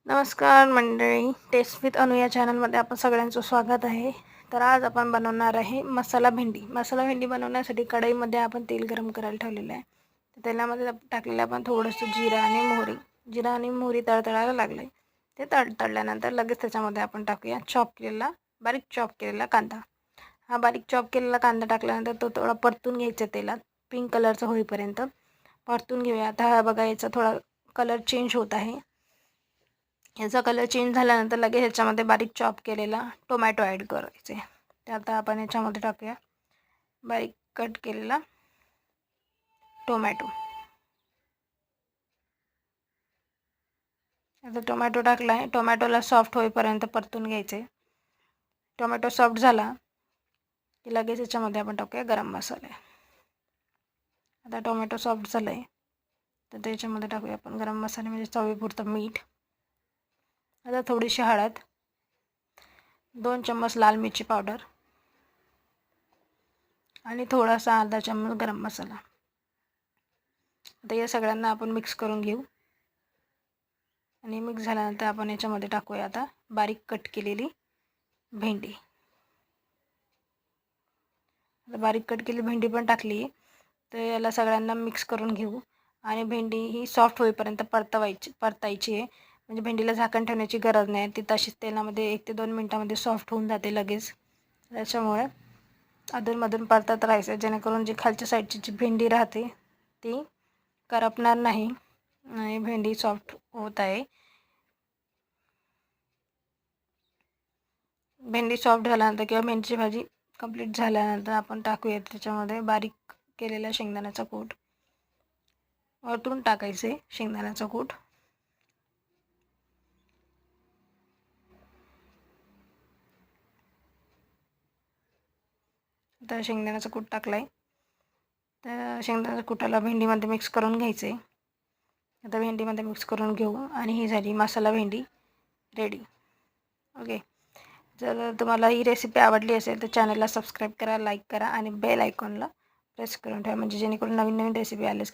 नमस्कार मंडळी, taste with अनु या चॅनलमध्ये आपण सगळ्यांचं स्वागत आहे. तर आज आपण बनवणार आहे मसाला भेंडी. मसाला भेंडी बनवण्यासाठी कढईमध्ये आपण तेल गरम करायला ठेवलेलं आहे. तर तेलामध्ये टाकलेलं आपण थोडंसं जिरा आणि मोहरी. जिरा आणि मोहरी तळतळायला लागले. ते तळल्यानंतर लगेच त्याच्यामध्ये आपण टाकूया बारीक चॉप केलेला कांदा. हा बारीक चॉप केलेला कांदा टाकल्यानंतर तो थोडा परतून घ्यायचा तेलात, पिंक कलरचा होईपर्यंत परतून घेऊया. आता हा बघा, याचा थोडा कलर चेंज होत आहे. याचा कलर चेंज झाल्यानंतर लगेच ह्याच्यामध्ये बारीक चॉप केलेला टोमॅटो ॲड करायचे. ते आता आपण याच्यामध्ये टाकूया बारीक कट केलेला टोमॅटो. आता टोमॅटो टाकला आहे. टोमॅटोला सॉफ्ट होईपर्यंत परतून घ्यायचे. टोमॅटो सॉफ्ट झाला की लगेच याच्यामध्ये आपण टाकूया गरम मसाले. आता टोमॅटो सॉफ्ट झालं आहे तर त्याच्यामध्ये टाकूया आपण गरम मसाले, म्हणजे चवीपुरतं मीठ. आता थोडीशी हळद, 2 चम्मच लाल मिरची पावडर आणि थोडासा अर्धा चम्मच गरम मसाला. आता या सगळ्यांना आपण मिक्स करून घेऊ. आणि मिक्स झाल्यानंतर आपण याच्यामध्ये टाकूया आता बारीक कट केलेली भेंडी. आता बारीक कट केलेली भेंडी पण टाकली. तर याला सगळ्यांना मिक्स करून घेऊ. आणि भेंडी ही सॉफ्ट होईपर्यंत परतायची आहे. म्हणजे भेंडीला झाकण ठेवण्याची गरज नाही. ती तशीच तेलामध्ये 1 ते 2 मिनटामध्ये सॉफ्ट होऊन जाते लगेच. त्याच्यामुळे अधूनमधून परतत राहायचं, जेणेकरून जी खालच्या साईडची जी भेंडी राहते ती करपणार नाही आणि भेंडी सॉफ्ट होत आहे. भेंडी सॉफ्ट झाल्यानंतर किंवा भेंडीची भाजी कंप्लीट झाल्यानंतर आपण टाकूया त्याच्यामध्ये बारीक केलेला शेंगदाण्याचा कूट. वरतून टाकायचे शेंगदाण्याचा कूट. तर शेंगदाण्याचा कूट टाकला आहे. तर शेंगदाण्याच्या कुटाला भेंडीमध्ये मिक्स करून घ्यायचे. आता भेंडीमध्ये मिक्स करून घेऊ आणि ही झाली मसाला भेंडी रेडी. ओके, जर तुम्हाला ही रेसिपी आवडली असेल तर चॅनलला सबस्क्राईब करा, लाईक करा आणि बेल आयकॉनला प्रेस करून ठेवा, म्हणजे जेणेकरून नवीन नवीन रेसिपी आल्यास